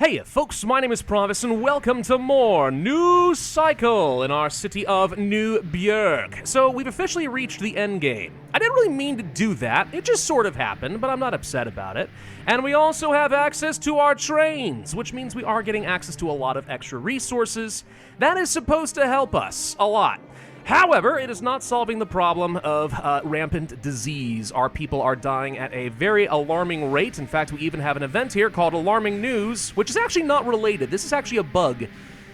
Hey folks, my name is Pravus and welcome to more News Cycle in our city of New Bjerg. So we've officially reached the end game. I didn't really mean to do that, it just sort of happened, but I'm not upset about it. And we also have access to our trains, which means we are getting access to a lot of extra resources. That is supposed to help us a lot. However, it is not solving the problem of rampant disease. Our people are dying at a very alarming rate. In fact, we even have an event here called Alarming News, which is actually not related. This is actually a bug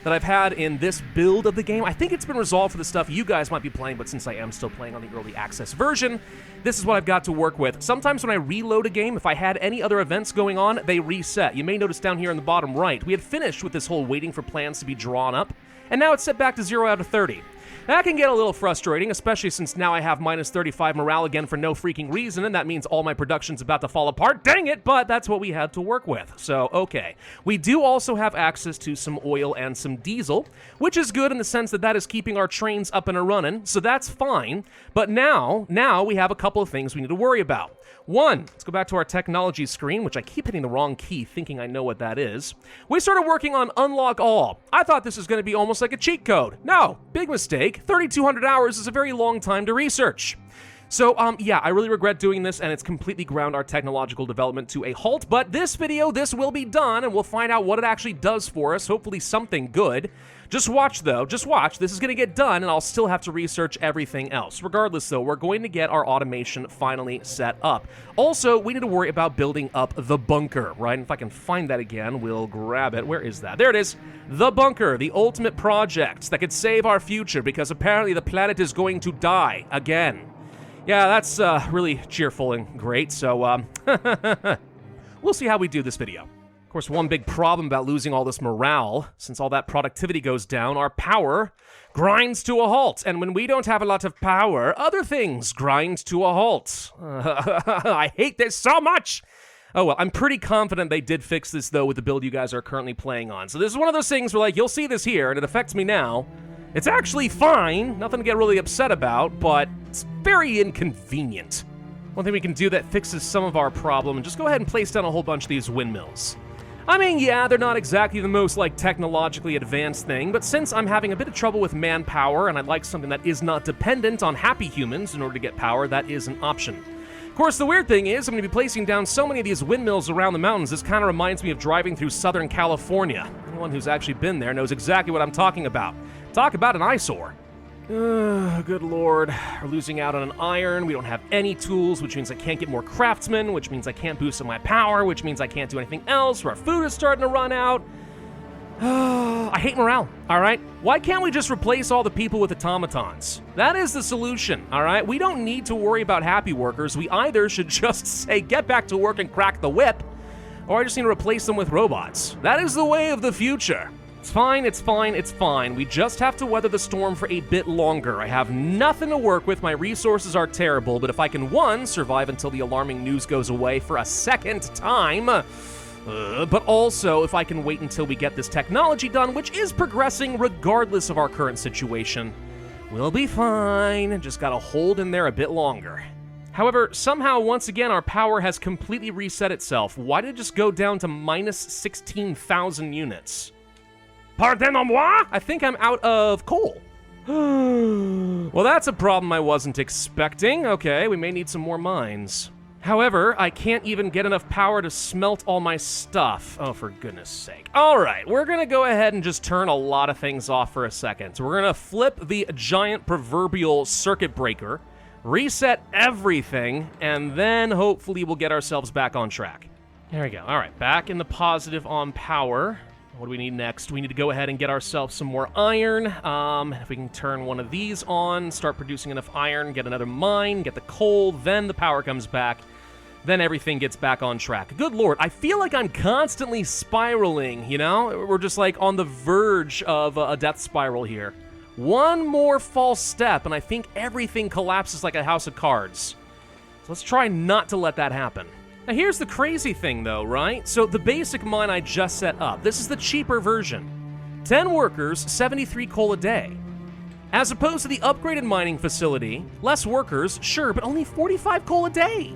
that I've had in this build of the game. I think it's been resolved for the stuff you guys might be playing, but since I am still playing on the early access version, this is what I've got to work with. Sometimes when I reload a game, if I had any other events going on, they reset. You may notice down here in the bottom right, we had finished with this whole waiting for plans to be drawn up, and now it's set back to 0 out of 30. That can get a little frustrating, especially since now I have minus 35 morale again for no freaking reason, and that means all my production's about to fall apart. Dang it, but that's what we had to work with. So, okay. We do also have access to some oil and some diesel, which is good in the sense that that is keeping our trains up and a-running, so that's fine. But now we have a couple of things we need to worry about. One, let's go back to our technology screen, which I keep hitting the wrong key thinking I know what that is. We started working on Unlock All. I thought this was going to be almost like a cheat code. No, big mistake. 3,200 hours is a very long time to research. So, yeah, I really regret doing this, and it's completely ground our technological development to a halt, but this video, this will be done, and we'll find out what it actually does for us, hopefully something good. Just watch, though, just watch. This is going to get done, and I'll still have to research everything else. Regardless, though, we're going to get our automation finally set up. Also, we need to worry about building up the bunker, right? And if I can find that again, we'll grab it. Where is that? There it is. The bunker, the ultimate project that could save our future, because apparently the planet is going to die again. Yeah, that's really cheerful and great, so we'll see how we do this video. Of course, one big problem about losing all this morale, since all that productivity goes down, our power grinds to a halt. And when we don't have a lot of power, other things grind to a halt. I hate this so much! Oh well, I'm pretty confident they did fix this, though, with the build you guys are currently playing on. So this is one of those things where, like, you'll see this here, and it affects me now. It's actually fine, nothing to get really upset about, but it's very inconvenient. One thing we can do that fixes some of our problem, and just go ahead and place down a whole bunch of these windmills. I mean, yeah, they're not exactly the most, like, technologically advanced thing, but since I'm having a bit of trouble with manpower, and I'd like something that is not dependent on happy humans in order to get power, that is an option. Of course, the weird thing is, I'm going to be placing down so many of these windmills around the mountains, this kind of reminds me of driving through Southern California. Anyone who's actually been there knows exactly what I'm talking about. Talk about an eyesore. Good lord. We're losing out on an iron. We don't have any tools, which means I can't get more craftsmen, which means I can't boost up my power, which means I can't do anything else. Our food is starting to run out. I hate morale, alright? Why can't we just replace all the people with automatons? That is the solution, alright? We don't need to worry about happy workers. We either should just say, get back to work and crack the whip, or I just need to replace them with robots. That is the way of the future. It's fine, it's fine, it's fine. We just have to weather the storm for a bit longer. I have nothing to work with, my resources are terrible, but if I can, one, survive until the alarming news goes away for a second time, but also if I can wait until we get this technology done, which is progressing regardless of our current situation, we'll be fine. Just gotta hold in there a bit longer. However, somehow, once again, our power has completely reset itself. Why did it just go down to minus 16,000 units? Pardonnez-moi? I think I'm out of coal. Well, that's a problem I wasn't expecting. Okay, we may need some more mines. However, I can't even get enough power to smelt all my stuff. Oh, for goodness sake. All right, we're gonna go ahead and just turn a lot of things off for a second. So we're gonna flip the giant proverbial circuit breaker, reset everything, and then hopefully we'll get ourselves back on track. There we go. All right, back in the positive on power. What do we need next? We need to go ahead and get ourselves some more iron. If we can turn one of these on, start producing enough iron, get another mine, get the coal, then the power comes back. Then everything gets back on track. Good lord, I feel like I'm constantly spiraling, you know? We're just like on the verge of a death spiral here. One more false step, and I think everything collapses like a house of cards. So let's try not to let that happen. Now here's the crazy thing though, right? So the basic mine I just set up, this is the cheaper version. 10 workers, 73 coal a day. As opposed to the upgraded mining facility, less workers, sure, but only 45 coal a day.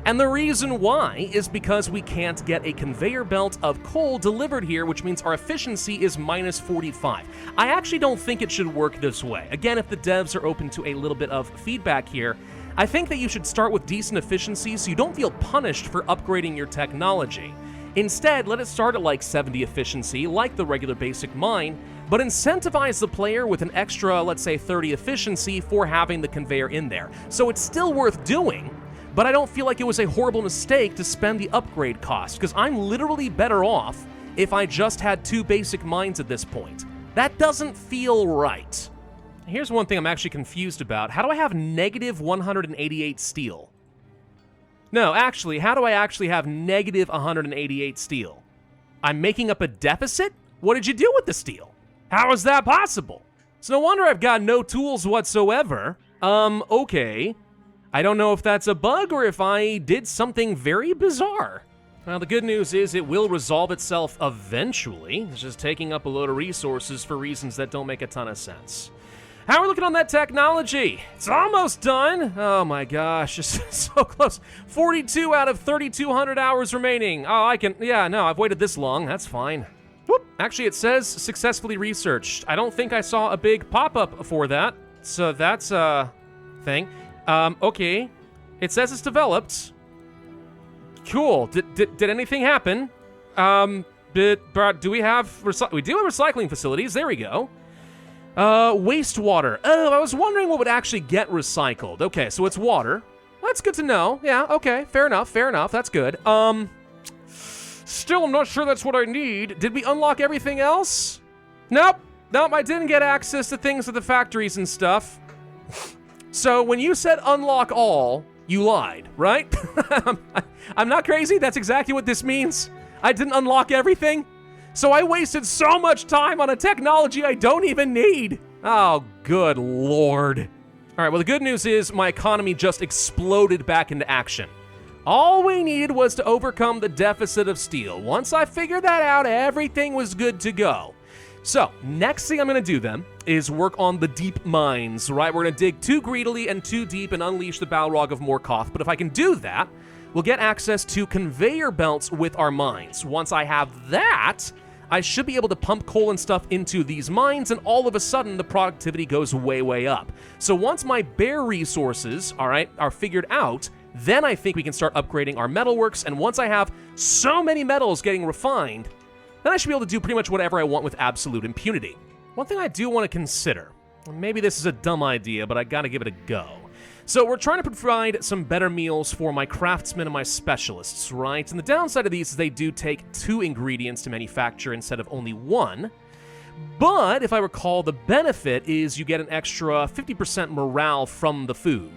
And the reason why is because we can't get a conveyor belt of coal delivered here, which means our efficiency is minus 45. I actually don't think it should work this way. Again, if the devs are open to a little bit of feedback here, I think that you should start with decent efficiency so you don't feel punished for upgrading your technology. Instead, let it start at like 70 efficiency, like the regular basic mine, but incentivize the player with an extra, let's say 30 efficiency for having the conveyor in there. So it's still worth doing, but I don't feel like it was a horrible mistake to spend the upgrade cost, because I'm literally better off if I just had 2 basic mines at this point. That doesn't feel right. Here's one thing I'm actually confused about. How do I have negative 188 steel? No, actually, how do I actually have negative 188 steel? I'm making up a deficit? What did you do with the steel? How is that possible? It's no wonder I've got no tools whatsoever. Okay. I don't know if that's a bug or if I did something very bizarre. Well, the good news is it will resolve itself eventually. It's just taking up a load of resources for reasons that don't make a ton of sense. How are we looking on that technology? It's almost done. Oh my gosh, just so close. 42 out of 3,200 hours remaining. Oh, I've waited this long. That's fine. Whoop. Actually, it says successfully researched. I don't think I saw a big pop-up for that. So that's a thing. Okay. It says it's developed. Cool. Did anything happen? But do we have we do have recycling facilities. There we go. Wastewater. Oh, I was wondering what would actually get recycled. Okay, so it's water. That's good to know. Yeah, okay. Fair enough. That's good. Still, I'm not sure that's what I need. Did we unlock everything else? Nope, I didn't get access to things at the factories and stuff. So when you said unlock all, you lied, right? I'm not crazy. That's exactly what this means. I didn't unlock everything. So I wasted so much time on a technology I don't even need. Oh, good lord. All right, well, the good news is my economy just exploded back into action. All we needed was to overcome the deficit of steel. Once I figured that out, everything was good to go. So, next thing I'm going to do then is work on the deep mines, right? We're going to dig too greedily and too deep and unleash the Balrog of Morkoth. But if I can do that, we'll get access to conveyor belts with our mines. Once I have that, I should be able to pump coal and stuff into these mines, and all of a sudden, the productivity goes way, way up. So once my bare resources, all right, are figured out, then I think we can start upgrading our metalworks, and once I have so many metals getting refined, then I should be able to do pretty much whatever I want with absolute impunity. One thing I do want to consider, maybe this is a dumb idea, but I gotta give it a go. So we're trying to provide some better meals for my craftsmen and my specialists, right? And the downside of these is they do take 2 ingredients to manufacture instead of only 1. But if I recall, the benefit is you get an extra 50% morale from the food.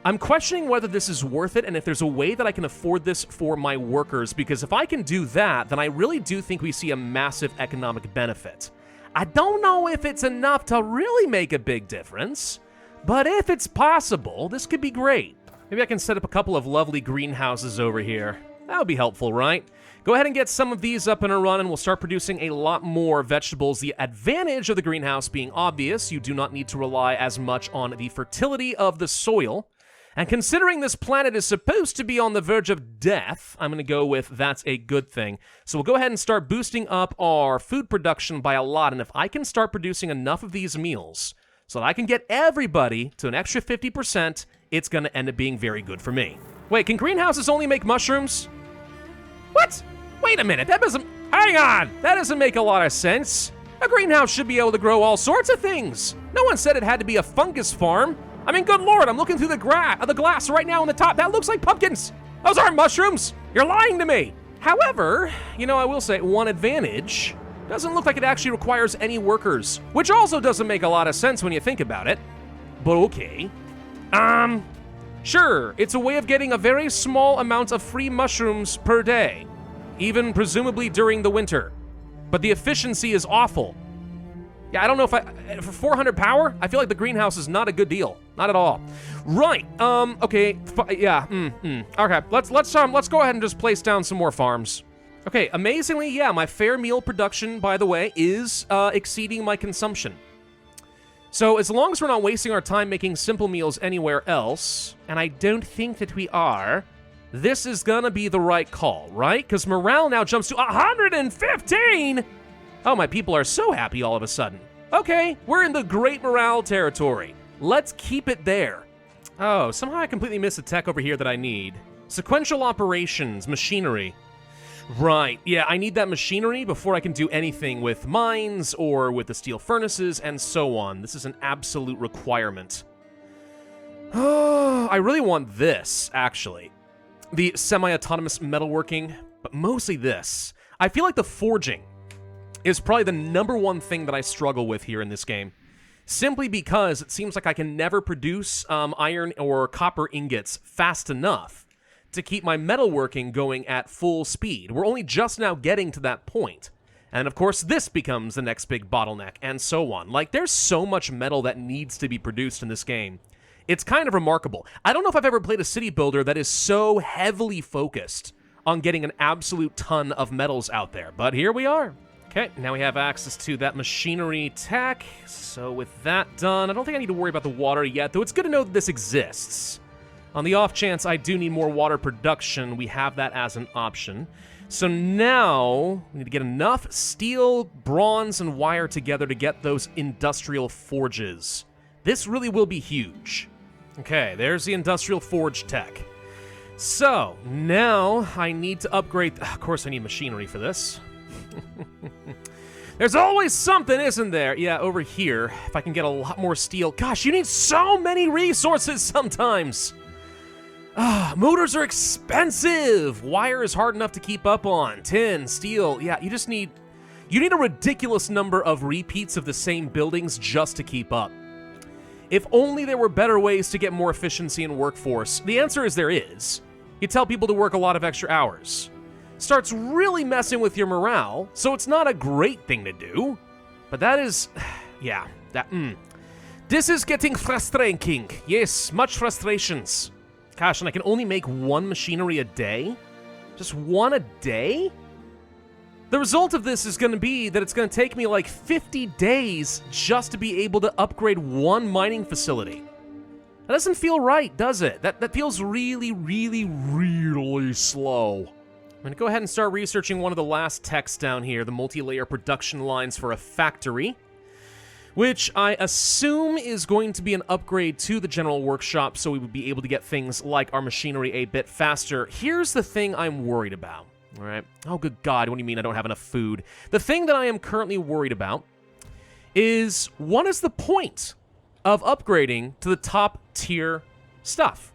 I'm questioning whether this is worth it and if there's a way that I can afford this for my workers, because if I can do that, then I really do think we see a massive economic benefit. I don't know if it's enough to really make a big difference, but if it's possible, this could be great. Maybe I can set up a couple of lovely greenhouses over here. That would be helpful, right? Go ahead and get some of these up and a run, and we'll start producing a lot more vegetables. The advantage of the greenhouse being obvious, you do not need to rely as much on the fertility of the soil. And considering this planet is supposed to be on the verge of death, I'm going to go with that's a good thing. So we'll go ahead and start boosting up our food production by a lot, and if I can start producing enough of these meals so that I can get everybody to an extra 50%, it's going to end up being very good for me. Wait, can greenhouses only make mushrooms? What? Wait a minute, that doesn't... Hang on! That doesn't make a lot of sense. A greenhouse should be able to grow all sorts of things. No one said it had to be a fungus farm. I mean, good lord, I'm looking through the glass right now on the top. That looks like pumpkins. Those aren't mushrooms. You're lying to me. However, I will say one advantage. Doesn't look like it actually requires any workers, which also doesn't make a lot of sense when you think about it. But okay. Sure, it's a way of getting a very small amount of free mushrooms per day, even presumably during the winter. But the efficiency is awful. Yeah, I don't know if for 400 power, I feel like the greenhouse is not a good deal. Not at all. Right, okay, okay, let's go ahead and just place down some more farms. Okay, amazingly, yeah, my fair meal production, by the way, is exceeding my consumption. So as long as we're not wasting our time making simple meals anywhere else, and I don't think that we are, this is gonna be the right call, right? Because morale now jumps to 115! Oh, my people are so happy all of a sudden. Okay, we're in the great morale territory. Let's keep it there. Oh, somehow I completely missed a tech over here that I need. Sequential operations, machinery. Right, yeah, I need that machinery before I can do anything with mines or with the steel furnaces and so on. This is an absolute requirement. Oh, I really want this, actually. The semi-autonomous metalworking, but mostly this. I feel like the forging is probably the #1 thing that I struggle with here in this game. Simply because it seems like I can never produce iron or copper ingots fast enough to keep my metalworking going at full speed. We're only just now getting to that point. And of course, this becomes the next big bottleneck, and so on. Like, there's so much metal that needs to be produced in this game. It's kind of remarkable. I don't know if I've ever played a city builder that is so heavily focused on getting an absolute ton of metals out there, but here we are. Okay, now we have access to that machinery tech, so with that done, I don't think I need to worry about the water yet, though it's good to know that this exists. On the off chance I do need more water production, we have that as an option. So now, we need to get enough steel, bronze, and wire together to get those industrial forges. This really will be huge. Okay, there's the industrial forge tech. So, now I need to upgrade... Of course I need machinery for this. There's always something, isn't there? Yeah, over here, if I can get a lot more steel. Gosh, you need so many resources sometimes! Motors are expensive! Wire is hard enough to keep up on. Tin, steel, yeah, you need a ridiculous number of repeats of the same buildings just to keep up. If only there were better ways to get more efficiency in workforce. The answer is there is. You tell people to work a lot of extra hours. Starts really messing with your morale, so it's not a great thing to do. But that is... yeah, This is getting frustrating. Yes, much frustrations. Gosh, and I can only make one machinery a day? Just one a day? The result of this is going to be that it's going to take me like 50 days just to be able to upgrade one mining facility. That doesn't feel right, does it? That feels really, really, really slow. I'm going to go ahead and start researching one of the last techs down here, the multi-layer production lines for a factory, which I assume is going to be an upgrade to the general workshop so we would be able to get things like our machinery a bit faster. Here's the thing I'm worried about, all right? Oh, good God, what do you mean I don't have enough food? The thing that I am currently worried about is, what is the point of upgrading to the top tier stuff?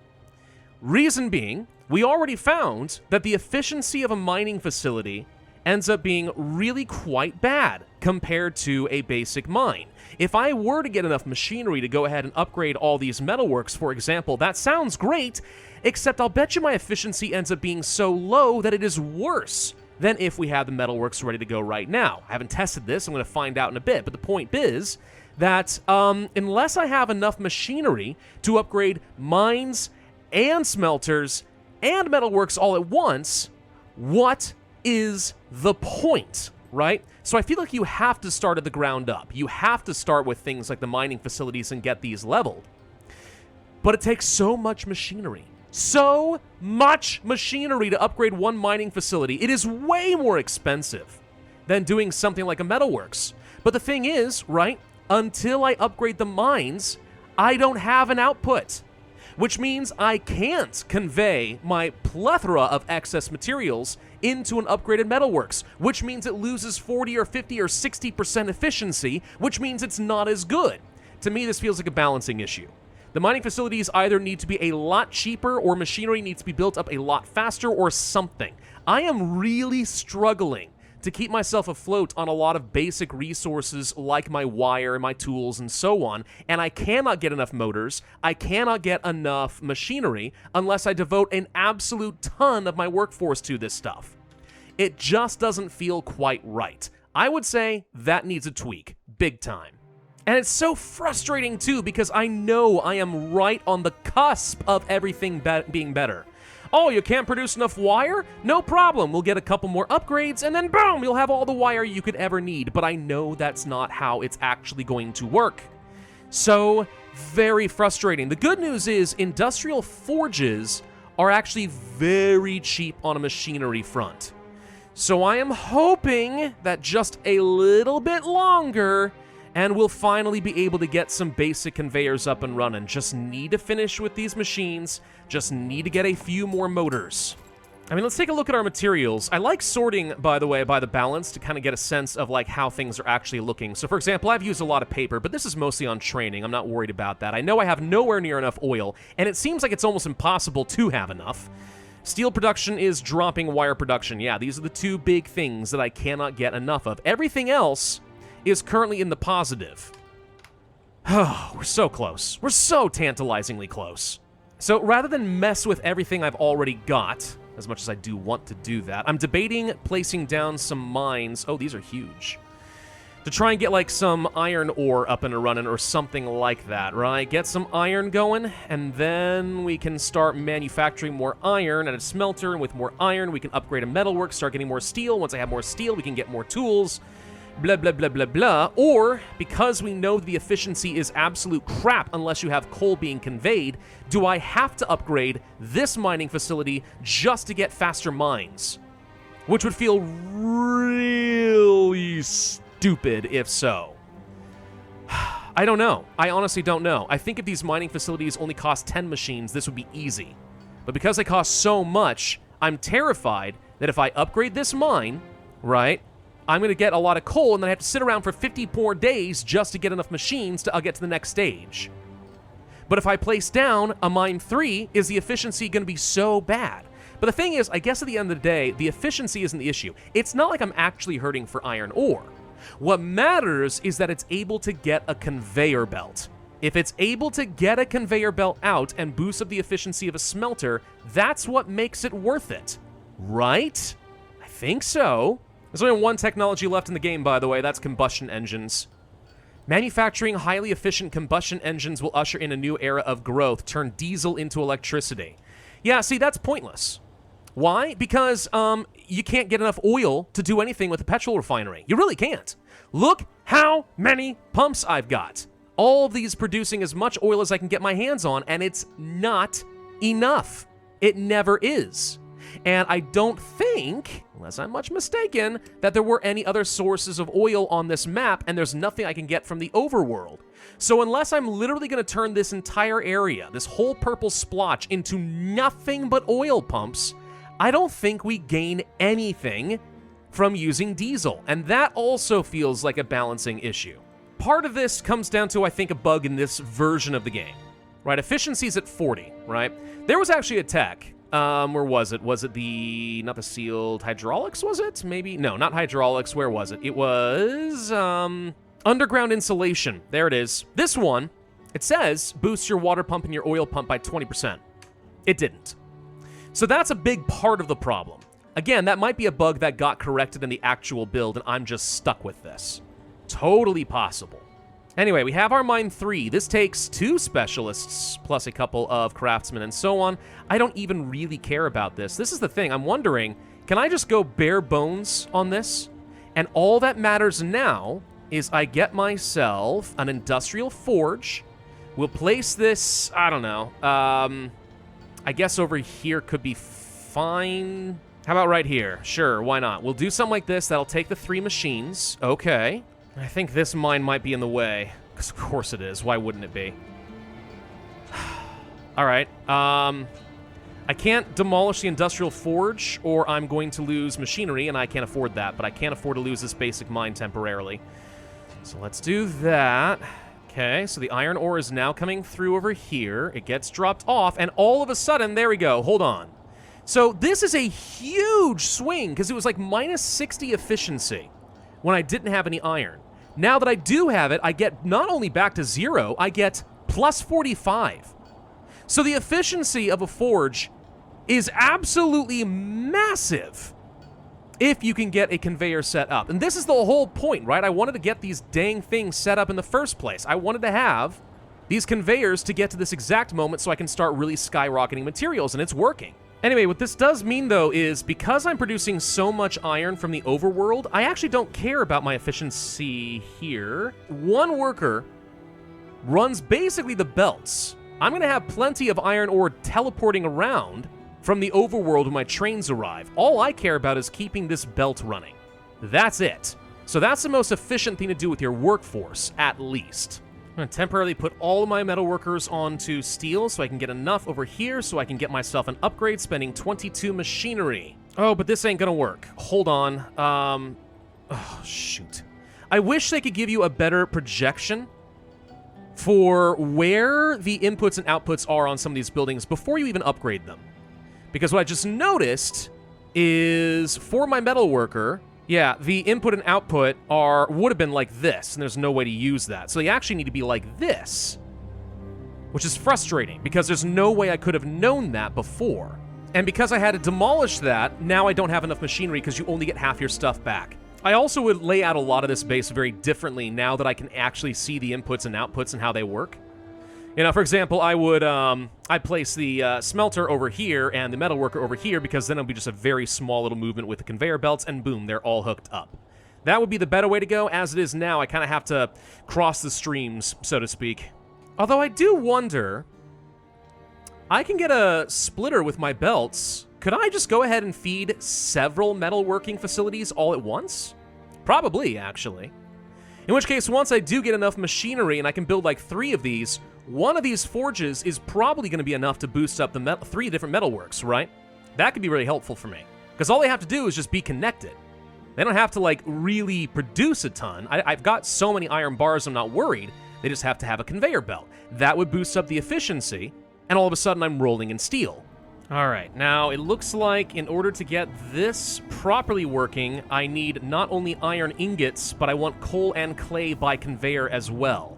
Reason being, we already found that the efficiency of a mining facility ends up being really quite bad compared to a basic mine. If I were to get enough machinery to go ahead and upgrade all these metalworks, for example, that sounds great, except I'll bet you my efficiency ends up being so low that it is worse than if we had the metalworks ready to go right now. I haven't tested this, I'm going to find out in a bit, but the point is that unless I have enough machinery to upgrade mines and smelters and metalworks all at once, what is the point, right? So I feel like you have to start at the ground up. You have to start with things like the mining facilities and get these leveled. But it takes so much machinery. So much machinery to upgrade one mining facility. It is way more expensive than doing something like a metalworks. But the thing is, right, until I upgrade the mines, I don't have an output, which means I can't convey my plethora of excess materials into an upgraded metalworks, which means it loses 40 or 50 or 60% efficiency, which means it's not as good. To me, this feels like a balancing issue. The mining facilities either need to be a lot cheaper or machinery needs to be built up a lot faster or something. I am really struggling to keep myself afloat on a lot of basic resources like my wire and my tools and so on, and I cannot get enough motors, I cannot get enough machinery unless I devote an absolute ton of my workforce to this stuff. It just doesn't feel quite right. I would say that needs a tweak, big time. And it's so frustrating too because I know I am right on the cusp of everything being better. Oh, you can't produce enough wire? No problem. We'll get a couple more upgrades, and then boom, you'll have all the wire you could ever need. But I know that's not how it's actually going to work. So, very frustrating. The good news is industrial forges are actually very cheap on a machinery front. So I am hoping that just a little bit longer and we'll finally be able to get some basic conveyors up and running. Just need to finish with these machines, just need to get a few more motors. I mean, let's take a look at our materials. I like sorting, by the way, by the balance to kind of get a sense of like how things are actually looking. So for example, I've used a lot of paper, but this is mostly on training. I'm not worried about that. I know I have nowhere near enough oil, and it seems like it's almost impossible to have enough. Steel production is dropping wire production. Yeah, these are the two big things that I cannot get enough of. Everything else is currently in the positive. Oh, we're so close. We're so tantalizingly close. So rather than mess with everything I've already got, as much as I do want to do that, I'm debating placing down some mines. Oh, these are huge. To try and get like some iron ore up and running or something like that, right? Get some iron going, and then we can start manufacturing more iron at a smelter, and with more iron, we can upgrade a metalwork, start getting more steel. Once I have more steel, we can get more tools, blah, blah, blah, blah, blah. Or, because we know the efficiency is absolute crap unless you have coal being conveyed, do I have to upgrade this mining facility just to get faster mines? Which would feel really stupid if so. I don't know. I honestly don't know. I think if these mining facilities only cost 10 machines, this would be easy. But because they cost so much, I'm terrified that if I upgrade this mine, right, I'm going to get a lot of coal, and then I have to sit around for 50 more days just to get enough machines to get to the next stage. But if I place down a mine 3, is the efficiency going to be so bad? But the thing is, I guess at the end of the day, the efficiency isn't the issue. It's not like I'm actually hurting for iron ore. What matters is that it's able to get a conveyor belt. If it's able to get a conveyor belt out and boost up the efficiency of a smelter, that's what makes it worth it. Right? I think so. There's only one technology left in the game, by the way. That's combustion engines. Manufacturing highly efficient combustion engines will usher in a new era of growth, turn diesel into electricity. Yeah, see, that's pointless. Why? Because you can't get enough oil to do anything with a petrol refinery. You really can't. Look how many pumps I've got. All of these producing as much oil as I can get my hands on, and it's not enough. It never is. And I don't think, unless I'm much mistaken, that there were any other sources of oil on this map, and there's nothing I can get from the overworld. So unless I'm literally going to turn this entire area, this whole purple splotch, into nothing but oil pumps, I don't think we gain anything from using diesel. And that also feels like a balancing issue. Part of this comes down to, I think, a bug in this version of the game. Right, efficiency's at 40, right? There was actually a tech. Where was it? Was it not the sealed hydraulics, was it? Maybe? No, not hydraulics. Where was it? It was, underground insulation. There it is. This one, it says, boosts your water pump and your oil pump by 20%. It didn't. So that's a big part of the problem. Again, that might be a bug that got corrected in the actual build, and I'm just stuck with this. Totally possible. Anyway, we have our mine 3. This takes 2 specialists, plus a couple of craftsmen and so on. I don't even really care about this. This is the thing. I'm wondering, can I just go bare bones on this? And all that matters now is I get myself an industrial forge. We'll place this, I don't know, I guess over here could be fine. How about right here? Sure, why not? We'll do something like this. That'll take the 3 machines. Okay. I think this mine might be in the way, because of course it is. Why wouldn't it be? All right. I can't demolish the industrial forge, or I'm going to lose machinery, and I can't afford that, but I can't afford to lose this basic mine temporarily. So let's do that. Okay, so the iron ore is now coming through over here. It gets dropped off, and all of a sudden, there we go. Hold on. So this is a huge swing, because it was like minus 60 efficiency when I didn't have any iron. Now that I do have it, I get not only back to 0, I get plus 45. So the efficiency of a forge is absolutely massive if you can get a conveyor set up. And this is the whole point, right? I wanted to get these dang things set up in the first place. I wanted to have these conveyors to get to this exact moment so I can start really skyrocketing materials, and it's working. Anyway, what this does mean, though, is because I'm producing so much iron from the overworld, I actually don't care about my efficiency here. One worker runs basically the belts. I'm going to have plenty of iron ore teleporting around, from the overworld when my trains arrive. All I care about is keeping this belt running. That's it. So that's the most efficient thing to do with your workforce, at least. I'm going to temporarily put all of my metalworkers onto steel so I can get enough over here so I can get myself an upgrade, spending 22 machinery. Oh, but this ain't going to work. Hold on. Oh, shoot. I wish they could give you a better projection for where the inputs and outputs are on some of these buildings before you even upgrade them. Because what I just noticed is for my metalworker, yeah, the input and output would have been like this, and there's no way to use that. So they actually need to be like this, which is frustrating because there's no way I could have known that before. And because I had to demolish that, now I don't have enough machinery because you only get half your stuff back. I also would lay out a lot of this base very differently now that I can actually see the inputs and outputs and how they work. You know, for example, I'd place the smelter over here and the metalworker over here because then it'll be just a very small little movement with the conveyor belts and boom, they're all hooked up. That would be the better way to go. As it is now, I kind of have to cross the streams, so to speak. Although I do wonder, I can get a splitter with my belts. Could I just go ahead and feed several metalworking facilities all at once? Probably, actually. In which case, once I do get enough machinery and I can build like 3 of these, one of these forges is probably going to be enough to boost up the 3 different metalworks, right? That could be really helpful for me. Because all they have to do is just be connected. They don't have to, like, really produce a ton. I've got so many iron bars, I'm not worried. They just have to have a conveyor belt. That would boost up the efficiency, and all of a sudden I'm rolling in steel. All right, now it looks like in order to get this properly working, I need not only iron ingots, but I want coal and clay by conveyor as well.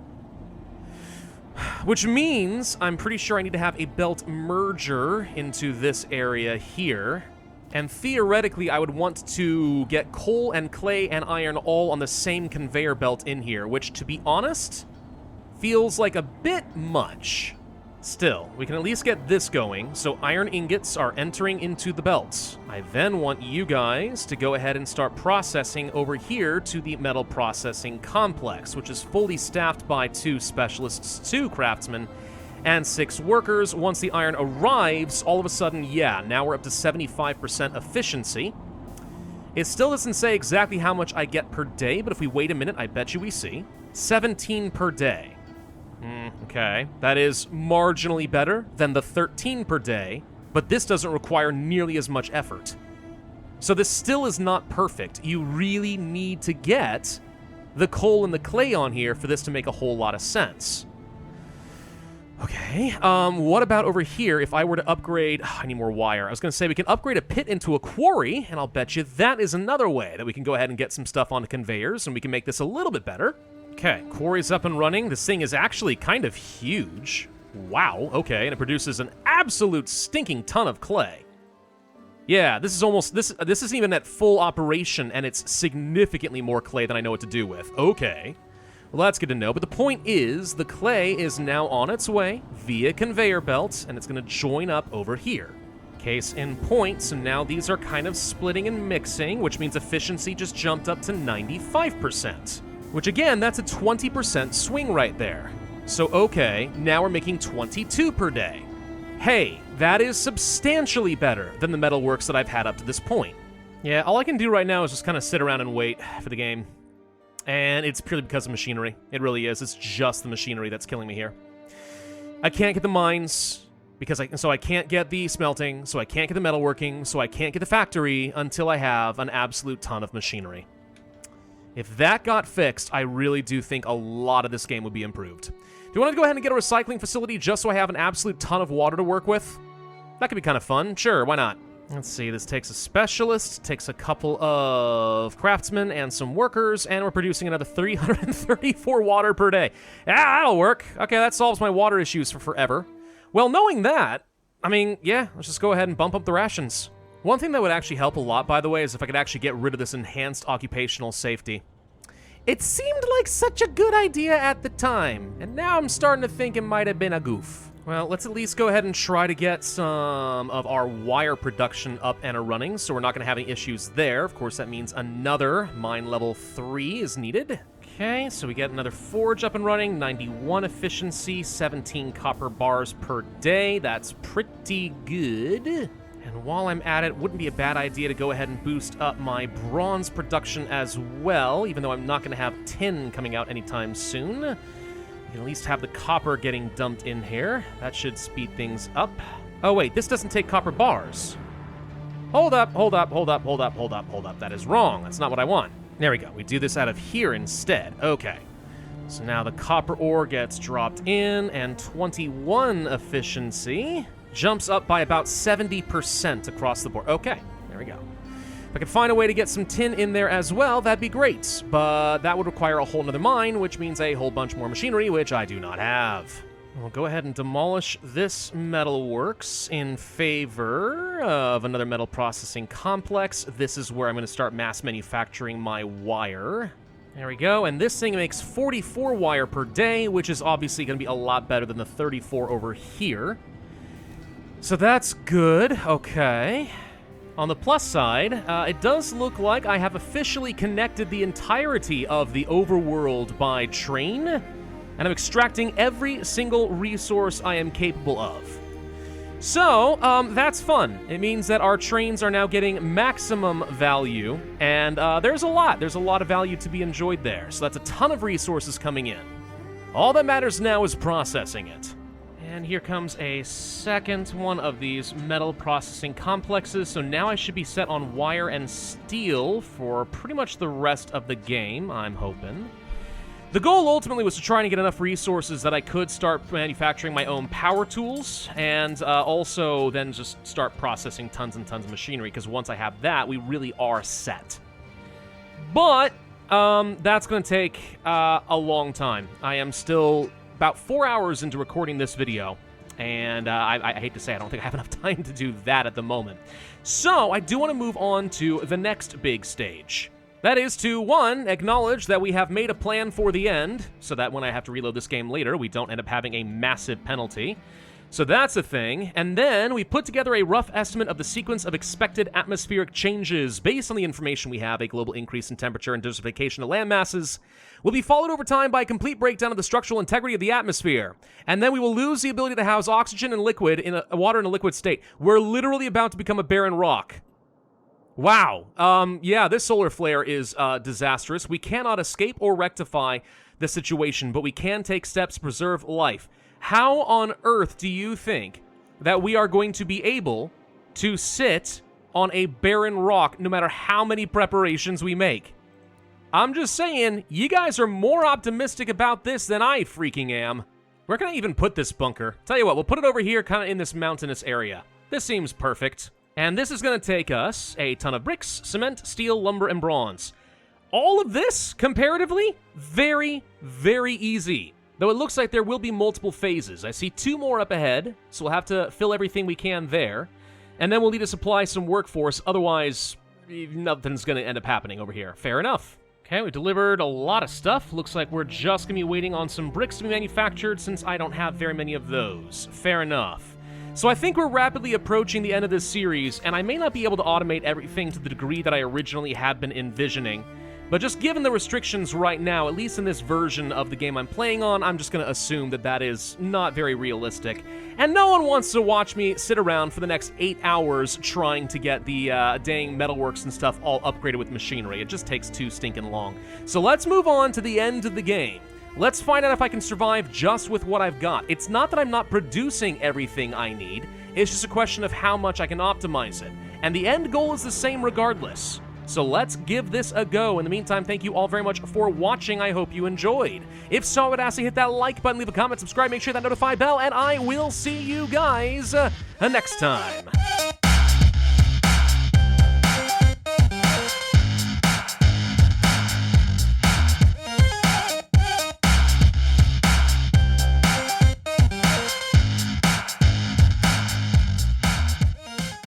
Which means I'm pretty sure I need to have a belt merger into this area here. And theoretically, I would want to get coal and clay and iron all on the same conveyor belt in here, which, to be honest, feels like a bit much. Still, we can at least get this going, so iron ingots are entering into the belts. I then want you guys to go ahead and start processing over here to the metal processing complex, which is fully staffed by 2 specialists, 2 craftsmen, and 6 workers. Once the iron arrives, all of a sudden, yeah, now we're up to 75% efficiency. It still doesn't say exactly how much I get per day, but if we wait a minute, I bet you we see. 17 per day. Okay, that is marginally better than the 13 per day, but this doesn't require nearly as much effort. So this still is not perfect. You really need to get the coal and the clay on here for this to make a whole lot of sense. Okay, what about over here if I were to upgrade... I need more wire. I was going to say we can upgrade a pit into a quarry, and I'll bet you that is another way that we can go ahead and get some stuff onto conveyors, and we can make this a little bit better. Okay, quarry's up and running. This thing is actually kind of huge. Wow, okay, and it produces an absolute stinking ton of clay. Yeah, this is almost... This isn't even at full operation, and it's significantly more clay than I know what to do with. Okay. Well, that's good to know, but the point is, the clay is now on its way via conveyor belts, and it's going to join up over here. Case in point, so now these are kind of splitting and mixing, which means efficiency just jumped up to 95%. Which again, that's a 20% swing right there. So okay, now we're making 22 per day. Hey, that is substantially better than the metalworks that I've had up to this point. Yeah, all I can do right now is just kind of sit around and wait for the game. And it's purely because of machinery. It really is. It's just the machinery that's killing me here. I can't get the mines, so I can't get the smelting, so I can't get the metalworking, so I can't get the factory until I have an absolute ton of machinery. If that got fixed, I really do think a lot of this game would be improved. Do you want to go ahead and get a recycling facility just so I have an absolute ton of water to work with? That could be kind of fun. Sure, why not? Let's see, this takes a specialist, takes a couple of craftsmen and some workers, and we're producing another 334 water per day. Yeah, that'll work. Okay, that solves my water issues for forever. Well, knowing that, I mean, yeah, let's just go ahead and bump up the rations. One thing that would actually help a lot, by the way, is if I could actually get rid of this enhanced occupational safety. It seemed like such a good idea at the time, and now I'm starting to think it might have been a goof. Well, let's at least go ahead and try to get some of our wire production up and running, so we're not going to have any issues there. Of course, that means another mine level 3 is needed. Okay, so we get another forge up and running, 91 efficiency, 17 copper bars per day. That's pretty good. And while I'm at it, wouldn't be a bad idea to go ahead and boost up my bronze production as well, even though I'm not going to have tin coming out anytime soon. You can at least have the copper getting dumped in here. That should speed things up. Oh wait, this doesn't take copper bars. Hold up, hold up, hold up, hold up, hold up, hold up. That is wrong. That's not what I want. There we go. We do this out of here instead. Okay. So now the copper ore gets dropped in, and 21 efficiency jumps up by about 70% across the board. Okay, there we go. If I could find a way to get some tin in there as well, that'd be great. But that would require a whole nother mine, which means a whole bunch more machinery, which I do not have. We'll go ahead and demolish this metalworks in favor of another metal processing complex. This is where I'm going to start mass manufacturing my wire. There we go, and this thing makes 44 wire per day, which is obviously going to be a lot better than the 34 over here. So that's good, okay. On the plus side, it does look like I have officially connected the entirety of the overworld by train, and I'm extracting every single resource I am capable of. So, that's fun. It means that our trains are now getting maximum value, and there's a lot of value to be enjoyed there. So that's a ton of resources coming in. All that matters now is processing it. And here comes a second one of these metal processing complexes, so now I should be set on wire and steel for pretty much the rest of the game, I'm hoping. The goal ultimately was to try and get enough resources that I could start manufacturing my own power tools, and also then just start processing tons and tons of machinery, because once I have that, we really are set. But that's going to take a long time. I am still about 4 hours into recording this video, and I hate to say I don't think I have enough time to do that at the moment. So I do want to move on to the next big stage. That is to, one, acknowledge that we have made a plan for the end, so that when I have to reload this game later, we don't end up having a massive penalty. So that's a thing. And then we put together a rough estimate of the sequence of expected atmospheric changes based on the information we have. A global increase in temperature and diversification of land masses will be followed over time by a complete breakdown of the structural integrity of the atmosphere. And then we will lose the ability to house oxygen and liquid in water in a liquid state. We're literally about to become a barren rock. Wow. Yeah, this solar flare is disastrous. We cannot escape or rectify the situation, but we can take steps to preserve life. How on earth do you think that we are going to be able to sit on a barren rock no matter how many preparations we make? I'm just saying, you guys are more optimistic about this than I freaking am. Where can I even put this bunker? Tell you what, we'll put it over here kind of in this mountainous area. This seems perfect. And this is going to take us a ton of bricks, cement, steel, lumber, and bronze. All of this, comparatively, very, very easy. Though it looks like there will be multiple phases. I see 2 more up ahead, so we'll have to fill everything we can there. And then we'll need to supply some workforce, otherwise nothing's going to end up happening over here. Fair enough. Okay, we delivered a lot of stuff. Looks like we're just going to be waiting on some bricks to be manufactured since I don't have very many of those. Fair enough. So I think we're rapidly approaching the end of this series, and I may not be able to automate everything to the degree that I originally had been envisioning. But just given the restrictions right now, at least in this version of the game I'm playing on, I'm just going to assume that that is not very realistic. And no one wants to watch me sit around for the next 8 hours trying to get the dang metalworks and stuff all upgraded with machinery. It just takes too stinking long. So let's move on to the end of the game. Let's find out if I can survive just with what I've got. It's not that I'm not producing everything I need, it's just a question of how much I can optimize it. And the end goal is the same regardless. So let's give this a go. In the meantime, thank you all very much for watching. I hope you enjoyed. If so, I would ask you to hit that like button, leave a comment, subscribe, make sure that notify bell, and I will see you guys next time.